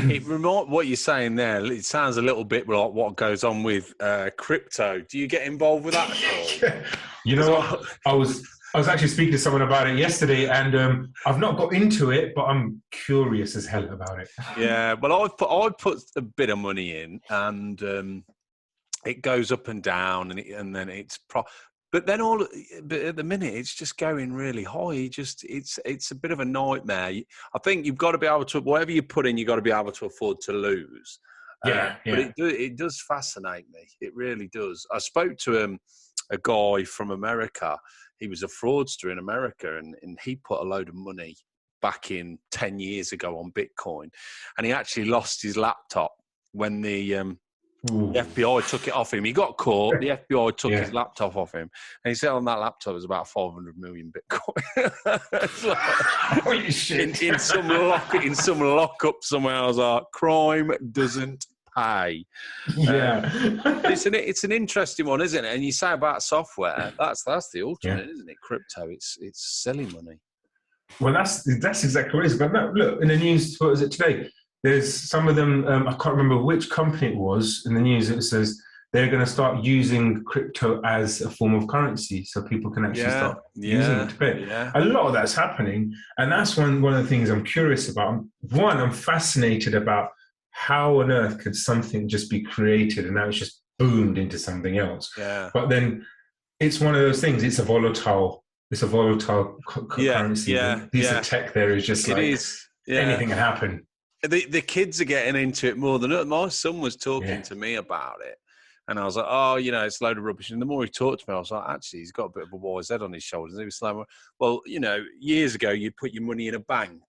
What you're saying there, it sounds a little bit like what goes on with crypto. Do you get involved with that at all? You know what? I was actually speaking to someone about it yesterday, and I've not got into it, but I'm curious as hell about it. Yeah, well, I put a bit of money in, and it goes up and down, and then it's but at the minute it's just going really high. It's a bit of a nightmare. I think you've got to be able to, whatever you put in, you've got to be able to afford to lose. Yeah. But it does fascinate me. It really does. I spoke to a guy from America. He was a fraudster in America, and he put a load of money back in 10 years ago on Bitcoin, and he actually lost his laptop when the FBI took it off him. He got caught. The FBI took his laptop off him, and he said on that laptop was about 500 million Bitcoin. Holy shit! In some lockup somewhere. I was like, crime doesn't pay. Yeah, it's an interesting one, isn't it? And you say about software, that's the ultimate, isn't it? Crypto, it's silly money. Well, that's exactly what it is. But no, look, in the news, what was it today? There's some of them, I can't remember which company it was, in the news it says they're going to start using crypto as a form of currency, so people can actually start using it to pay. Yeah. A lot of that's happening, and that's one of the things I'm curious about. One, I'm fascinated about how on earth could something just be created and now it's just boomed into something else. Yeah. But then it's one of those things, it's a volatile currency. The piece of tech there is just anything can happen. The kids are getting into it more than my son was talking to me about it. And I was like, oh, it's a load of rubbish. And the more he talked to me, I was like, actually, he's got a bit of a wise head on his shoulders. And he was like, well, years ago, you'd put your money in a bank.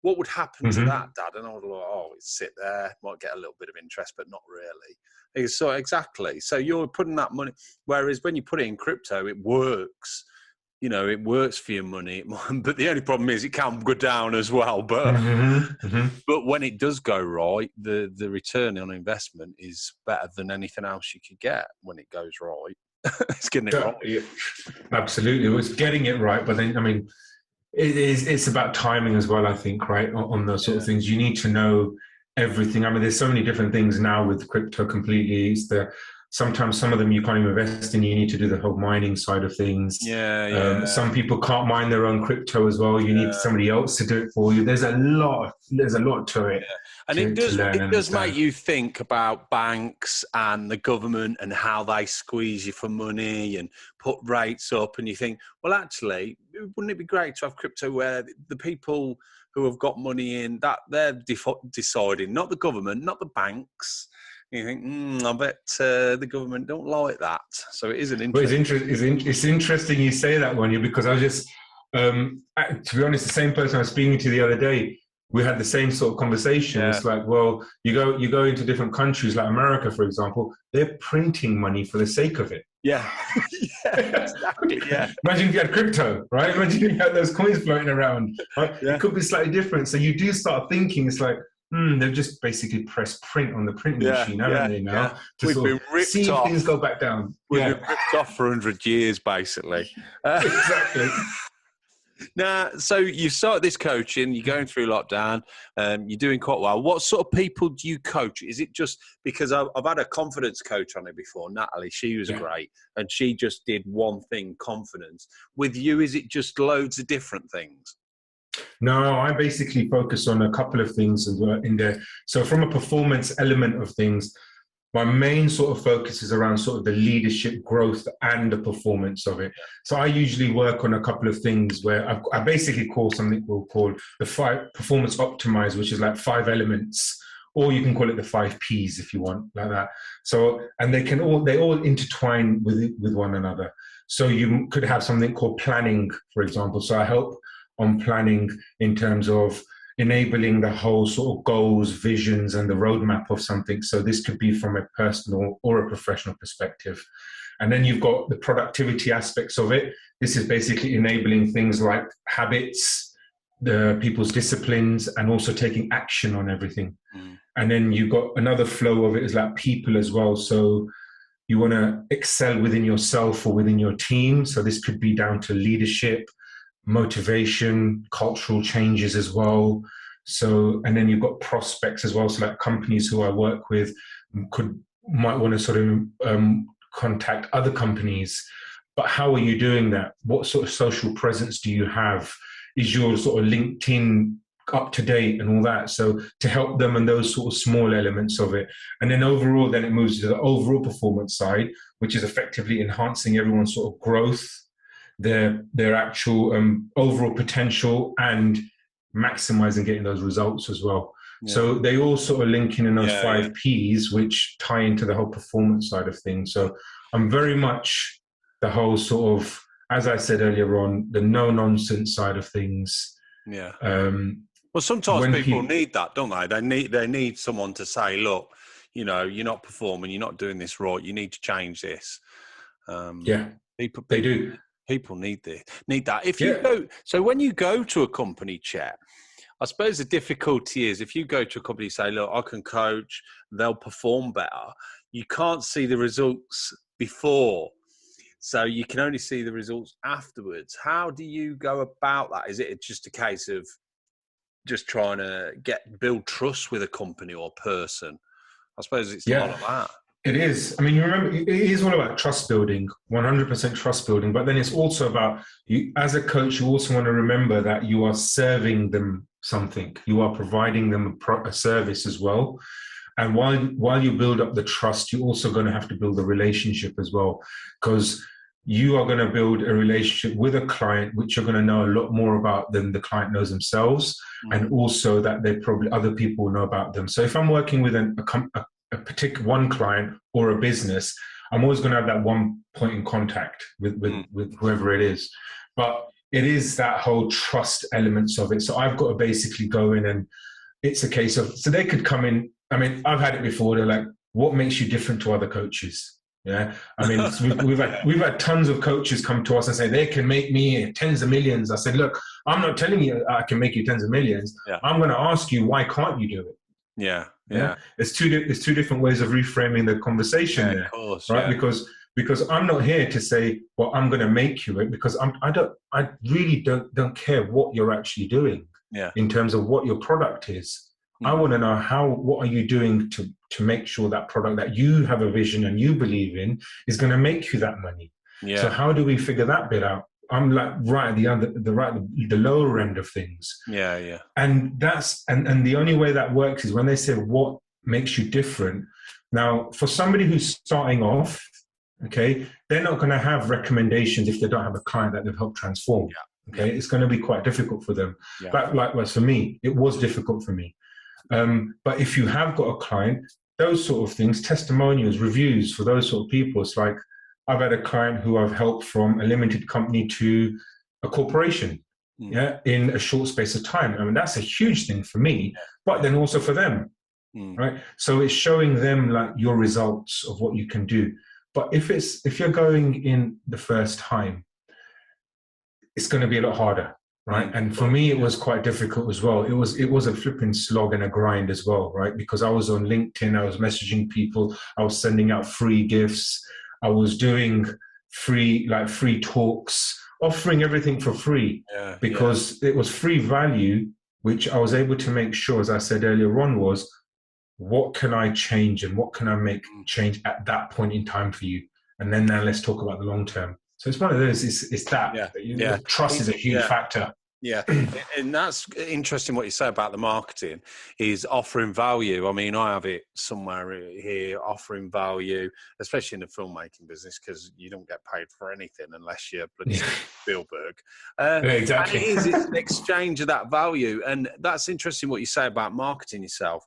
What would happen to that, Dad? And I was like, oh, it'd sit there, might get a little bit of interest, but not really. He goes, so exactly. So you're putting that money, whereas when you put it in crypto, it works. It works for your money, but the only problem is it can go down as well. But but when it does go right, the return on investment is better than anything else you could get when it goes right. It's getting it right. Yeah, absolutely, it's getting it right. But then, it's about timing as well. I think, right, on those sort of things, you need to know everything. There's so many different things now with crypto. Completely, sometimes some of them you can't even invest in. You need to do the whole mining side of things. Some people can't mine their own crypto as well. You need somebody else to do it for you. There's a lot to it. And it does make you think about banks and the government and how they squeeze you for money and put rates up. And you think, well, actually, wouldn't it be great to have crypto where the people who have got money in, that they're deciding, not the government, not the banks. You think, I bet the government don't like that. So it is an interesting. It's interesting you say that, one, because I was just, to be honest, the same person I was speaking to the other day, we had the same sort of conversation. It's like, well, you go into different countries like America, for example, they're printing money for the sake of it. Yeah. Exactly. Yeah. Imagine if you had crypto, right? Imagine if you had those coins floating around. Right? Yeah. It could be slightly different. So you do start thinking, it's like, they've just basically pressed print on the printing machine, haven't they, now? We've been ripped see off. Things go back down. We've been ripped off for 100 years, basically. Exactly. Now, so you started this coaching, you're going through lockdown, you're doing quite well. What sort of people do you coach? Is it just, because I've had a confidence coach on it before, Natalie, she was great, and she just did one thing, confidence. With you, is it just loads of different things? No, I basically focus on a couple of things in there. So from a performance element of things, my main sort of focus is around sort of the leadership growth and the performance of it. So I usually work on a couple of things where I basically call something we'll call the 5 performance optimize, which is like 5 elements, or you can call it the 5 Ps if you want, like that. So, and they all intertwine with one another. So you could have something called planning, for example. So I help on planning in terms of enabling the whole sort of goals, visions, and the roadmap of something. So this could be from a personal or a professional perspective. And then you've got the productivity aspects of it. This is basically enabling things like habits, the people's disciplines, and also taking action on everything. And then you've got another flow of it is like people as well. So you want to excel within yourself or within your team. So this could be down to leadership, motivation, cultural changes as well. So, and then you've got prospects as well. So like companies who I work with might want to sort of contact other companies. But how are you doing that? What sort of social presence do you have? Is your sort of LinkedIn up to date and all that? So to help them and those sort of small elements of it. And then overall, then it moves to the overall performance side, which is effectively enhancing everyone's sort of growth, their actual overall potential, and maximizing getting those results as well. Yeah. So they all sort of link in those five P's, which tie into the whole performance side of things. So I'm very much the whole sort of, as I said earlier on, the no nonsense side of things. Yeah. Well, sometimes people need that, don't they? They need someone to say, look, you know, you're not performing, you're not doing this right, you need to change this. People, they do. People need that. If you go, so when you go to a company, Chet, I suppose the difficulty is if you go to a company and say, look, I can coach, they'll perform better. You can't see the results before. So you can only see the results afterwards. How do you go about that? Is it just a case of just trying to build trust with a company or person? I suppose it's a lot of that. It is. I mean, you remember, it is all about trust building, 100% trust building. But then it's also about, you, as a coach, you also want to remember that you are serving them something. You are providing them a service as well. And while you build up the trust, you're also going to have to build a relationship as well, because you are going to build a relationship with a client, which you're going to know a lot more about than the client knows themselves, and also that they probably other people know about them. So if I'm working with a particular one client or a business, I'm always going to have that one point in contact with whoever it is. But it is that whole trust elements of it. So I've got to basically go in, and it's a case of, so they could come in. I mean, I've had it before. They're like, what makes you different to other coaches? Yeah. I mean, we've had tons of coaches come to us and say they can make me tens of millions. I said, look, I'm not telling you I can make you tens of millions. Yeah. I'm going to ask you, why can't you do it? Yeah. It's two different ways of reframing the conversation there, of course, right? Because I'm not here to say, well, I'm going to make you it, because I really don't care what you're actually doing in terms of what your product is. I want to know what are you doing to make sure that product that you have a vision and you believe in is going to make you that money. Yeah. So how do we figure that bit out? I'm like right at the lower end of things. Yeah. And that's and the only way that works is when they say what makes you different. Now, for somebody who's starting off, okay, they're not going to have recommendations if they don't have a client that they've helped transform. Yeah. Okay, it's going to be quite difficult for them. Yeah. But likewise for me, it was difficult for me. But if you have got a client, those sort of things, testimonials, reviews for those sort of people, it's like I've had a client who I've helped from a limited company to a corporation, in a short space of time. I mean, that's a huge thing for me, but then also for them, right? So it's showing them like your results of what you can do. But if you're going in the first time, it's going to be a lot harder. Right. And for me, it was quite difficult as well. It was a flipping slog and a grind as well, right? Because I was on LinkedIn, I was messaging people, I was sending out free gifts, I was doing free talks, offering everything for free, because it was free value, which I was able to make sure, as I said earlier on, was what can I change and what can I make change at that point in time for you? And then now let's talk about the long term. So it's one of those, it's that, trust is a huge factor. Yeah. And that's interesting what you say about the marketing is offering value. I mean, I have it somewhere here, offering value, especially in the filmmaking business, because you don't get paid for anything unless you're bloody Spielberg. Exactly. And it's an exchange of that value. And that's interesting what you say about marketing yourself.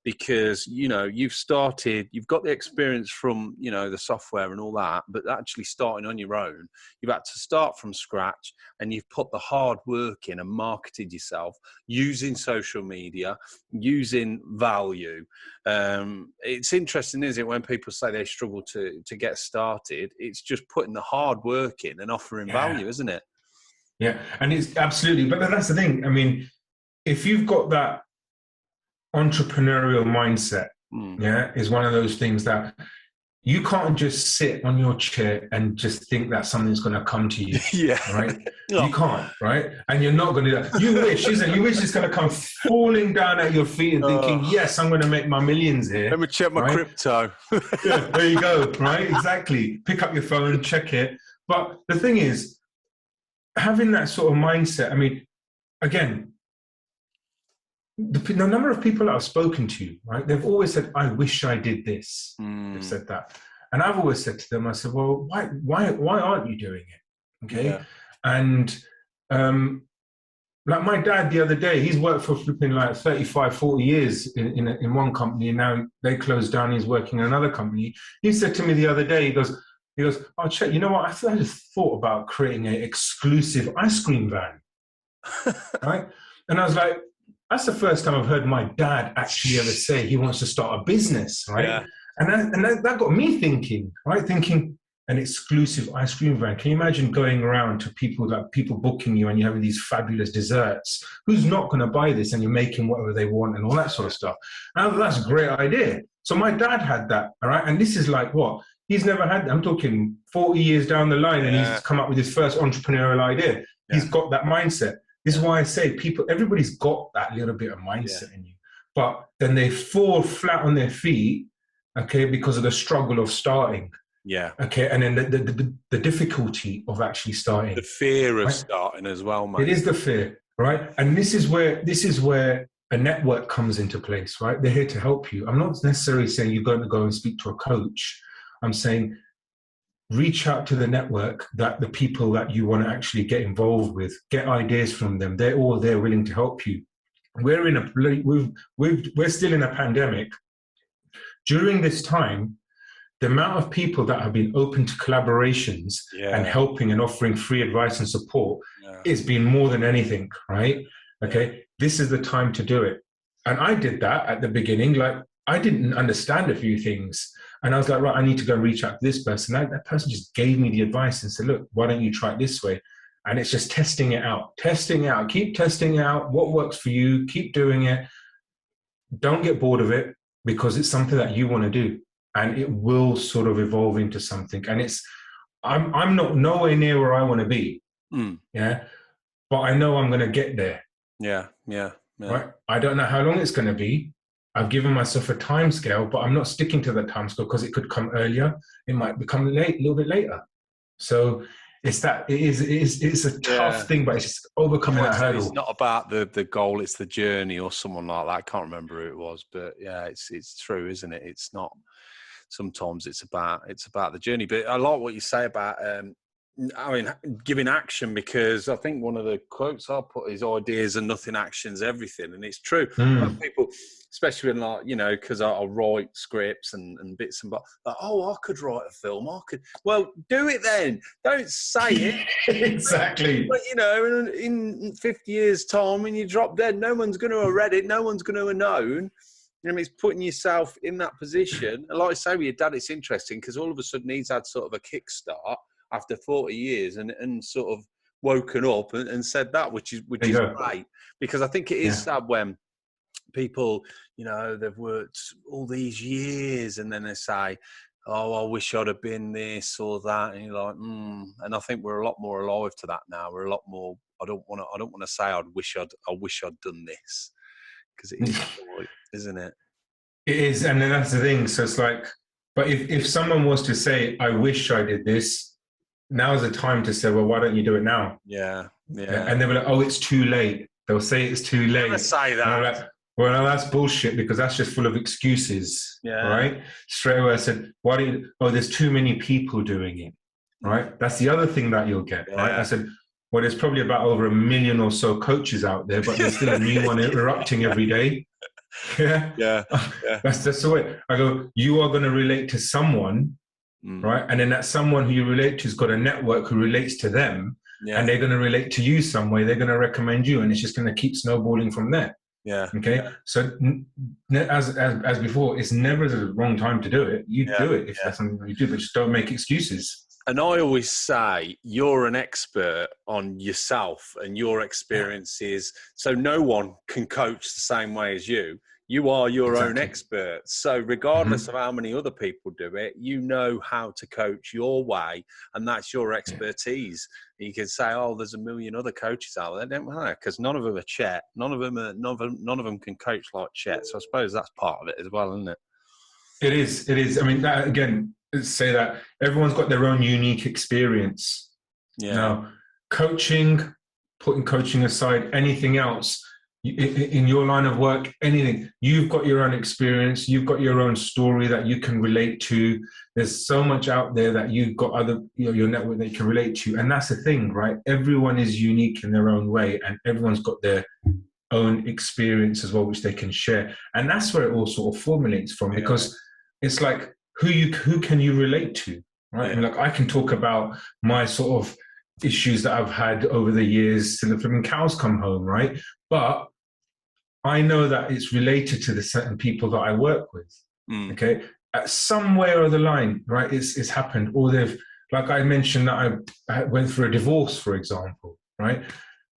Because, you know, you've got the experience from, you know, the software and all that, but actually starting on your own, you've had to start from scratch and you've put the hard work in and marketed yourself using social media, using value. It's interesting, isn't it, when people say they struggle to get started, it's just putting the hard work in and offering value, isn't it? Yeah, and it's absolutely, but that's the thing. I mean, if you've got that entrepreneurial mindset, is one of those things that you can't just sit on your chair and just think that something's going to come to you. Yeah. Right? No. You can't, right? And you're not going to do that. You wish, isn't it? You wish it's going to come falling down at your feet and thinking, yes, I'm going to make my millions here. Let me check my crypto. Yeah, there you go, right? Exactly. Pick up your phone, check it. But the thing is, having that sort of mindset, I mean, again, the number of people that I've spoken to, right, they've always said, I wish I did this. They've said that. And I've always said to them, I said, well, why aren't you doing it? Okay. Yeah. And like my dad the other day, he's worked for flipping like 35, 40 years in one company, and now they closed down, he's working in another company. He said to me the other day, he goes, oh, Chet, you know what? I just thought about creating an exclusive ice cream van. Right? And I was like, that's the first time I've heard my dad actually ever say he wants to start a business, right? Yeah. And that got me thinking, right? Thinking an exclusive ice cream van. Can you imagine going around to people booking you and you're having these fabulous desserts? Who's not going to buy this? And you're making whatever they want and all that sort of stuff. And that's a great idea. So my dad had that, all right? And this is like what? He's never had that. I'm talking 40 years down the line, and he's come up with his first entrepreneurial idea. Yeah. He's got that mindset. This is why I say everybody's got that little bit of mindset in you, but then they fall flat on their feet, okay, because of the struggle of starting. Yeah. Okay, and then the difficulty of actually starting. The fear of starting as well, man. It is the fear, right? And this is where a network comes into place, right? They're here to help you. I'm not necessarily saying you're going to go and speak to a coach. I'm saying reach out to the network, that the people that you want to actually get involved with, get ideas from them. They're all there willing to help you. We're still in a pandemic. During this time, the amount of people that have been open to collaborations and helping and offering free advice and support has been more than anything, right? Okay, this is the time to do it. And I did that at the beginning. Like, I didn't understand a few things. And I was like, right, I need to go reach out to this person. That person just gave me the advice and said, look, why don't you try it this way? And it's just testing it out, keep testing out what works for you, keep doing it. Don't get bored of it, because it's something that you want to do, and it will sort of evolve into something. And I'm not nowhere near where I want to be. Yeah. But I know I'm going to get there. Yeah. Right. I don't know how long it's going to be. I've given myself a time scale, but I'm not sticking to that time scale, because it could come earlier. It might become a little bit later. So it's a tough thing, but it's just overcoming that hurdle. It's not about the goal, it's the journey, or someone like that. I can't remember who it was, but yeah, it's true, isn't it? It's not, sometimes it's about the journey. But I like what you say about, giving action, because I think one of the quotes I put is ideas and nothing, actions everything. And it's true. People, especially in, like, because I write scripts and bits and bobs, like, I could write a film. Well, do it then. Don't say it. Exactly. But, in 50 years' time, when you drop dead, no one's going to have read it. No one's going to have known. It's putting yourself in that position. And like I say with your dad, it's interesting, because all of a sudden he's had sort of a kickstart after 40 years and sort of woken up and said that, which is great. Because I think it is sad when people, they've worked all these years and then they say, oh, I wish I'd have been this or that. And you're like, And I think we're a lot more alive to that now. We're a lot more, I don't want to say I wish I'd done this, because it is, isn't it? It is. And then that's the thing. So it's like, but if someone was to say, I wish I did this, now's the time to say, well, why don't you do it now? Yeah. And they were like, oh, it's too late. They'll say it's too late. Never say that. Like, well, no, that's bullshit, because that's just full of excuses. Yeah. Right? Straight away I said, there's too many people doing it. Right? That's the other thing that you'll get. Right? I said, well, there's probably about over 1 million or so coaches out there, but there's still a new one erupting every day. Yeah. That's the way. I go, you are going to relate to someone, right? And then that someone who you relate to has got a network who relates to them, and they're going to relate to you some way. They're going to recommend you, and it's just going to keep snowballing from there. Yeah. Okay. Yeah. So as before, it's never the wrong time to do it. You do it if that's something you do, but just don't make excuses. And I always say, you're an expert on yourself and your experiences. So no one can coach the same way as you. You are your own Exactly. expert. So regardless of how many other people do it, you know how to coach your way, and that's your expertise. You can say, "Oh, there's a million other coaches out there." Don't matter, because none of them are Chet. None of them can coach like Chet. So I suppose that's part of it as well, isn't it? It is. It is. I mean, that, again, say that everyone's got their own unique experience. Yeah. Now, coaching, putting coaching aside, anything else in your line of work, anything, you've got your own experience, you've got your own story that you can relate to. There's so much out there that you've got other, your network that you can relate to. And that's the thing, right? Everyone is unique in their own way, and everyone's got their own experience as well, which they can share. And that's where it all sort of formulates from, because it's like, who can you relate to, right? I mean, like, I can talk about my sort of issues that I've had over the years till the flipping cows come home, right? But I know that it's related to the certain people that I work with. Okay, at somewhere or the line, right? It's happened, or they've, like I mentioned, that I went through a divorce, for example, right?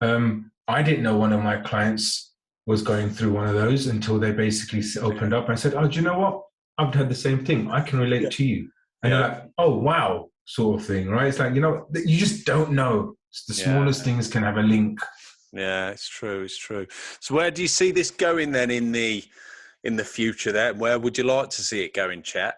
I didn't know one of my clients was going through one of those until they basically opened up and said, "Oh, do you know what? I've had the same thing. I can relate to you." And they're like, "Oh, wow," sort of thing, right? It's like, you just don't know. The smallest things can have a link. Yeah, it's true. It's true. So where do you see this going then in the future there? Where would you like to see it going, Chet?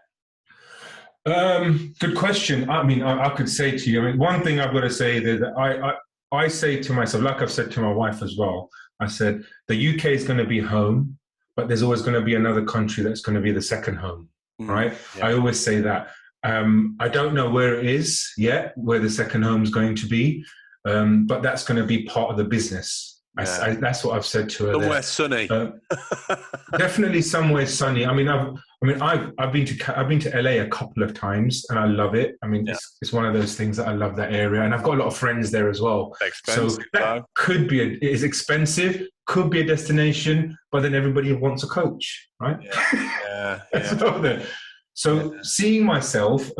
Good question. I mean, I could say to you, I mean, one thing I've got to say that I say to myself, like I've said to my wife as well, I said, the UK is going to be home, but there's always going to be another country that's going to be the second home, right? I always say that. I don't know where it is yet, where the second home is going to be. But that's going to be part of the business. That's what I've said to her. Somewhere sunny. Definitely somewhere sunny. I mean, I've been to LA a couple of times, and I love it. I mean, it's one of those things that I love that area, and I've got a lot of friends there as well. Expensive, so that could be it is expensive, could be a destination, but then everybody wants a coach, right? So seeing myself.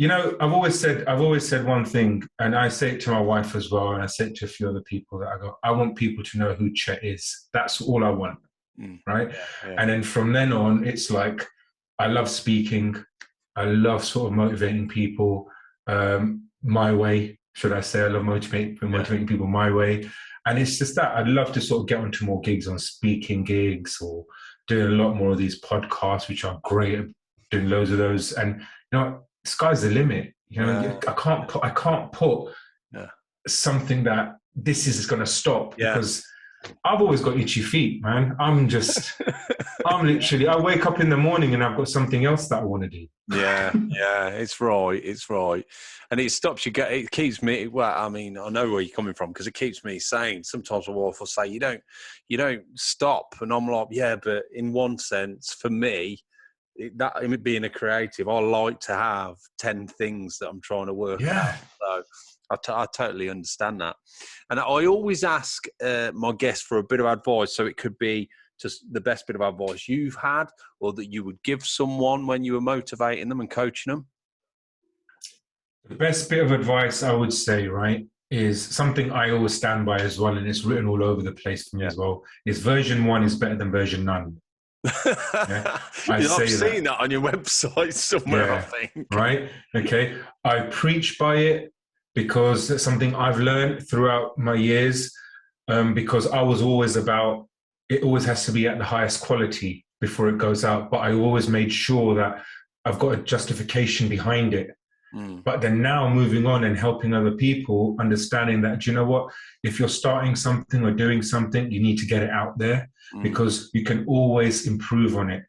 I've always said one thing, and I say it to my wife as well, and I say it to a few other people, that I want people to know who Chet is. That's all I want, right? And then from then on, it's like, I love speaking. I love sort of motivating people my way, should I say. I love motivating people my way. And it's just that I'd love to sort of get onto more gigs, on speaking gigs, or doing a lot more of these podcasts, which are great, doing loads of those. And, sky's the limit. I can't put something that this is going to stop, because I've always got itchy feet, man. I'm literally, I wake up in the morning and I've got something else that I want to do. It's right. And it stops you. It keeps me. Well, I mean, I know where you're coming from, because it keeps me sane. Sometimes my wife will say, "You don't stop," and I'm like, "Yeah, but in one sense, for me." That being a creative, I like to have 10 things that I'm trying to work on. So I totally understand that. And I always ask my guests for a bit of advice. So it could be just the best bit of advice you've had, or that you would give someone when you were motivating them and coaching them. The best bit of advice I would say, right, is something I always stand by as well, and it's written all over the place for me as well, is version 1 is better than version none. I've seen that on your website somewhere, I think. Right? Okay. I preach by it, because it's something I've learned throughout my years, because I was always about, it always has to be at the highest quality before it goes out. But I always made sure that I've got a justification behind it. But then now moving on and helping other people, understanding that, do you know what? If you're starting something or doing something, you need to get it out there, because you can always improve on it.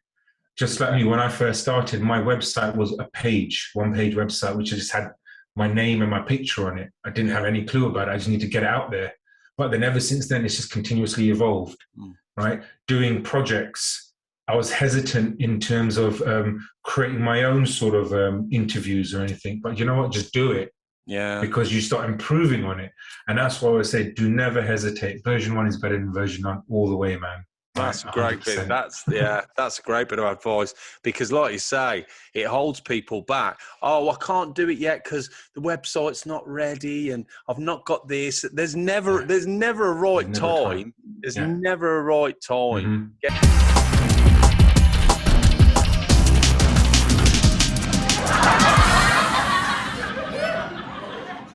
Just like me, when I first started, my website was one-page website, which just had my name and my picture on it. I didn't have any clue about it. I just need to get it out there. But then ever since then, it's just continuously evolved, right? Doing projects. I was hesitant in terms of creating my own sort of interviews or anything, but you know what? Just do it. Because you start improving on it. And that's why I say, do never hesitate. Version 1 is better than version 9 all the way, man. That's Right, a great bit. 100%. That's a great bit of advice, because, like you say, it holds people back. Oh, I can't do it yet because the website's not ready, and I've not got this. There's never a right Never time. time. There's never a right time. Mhm.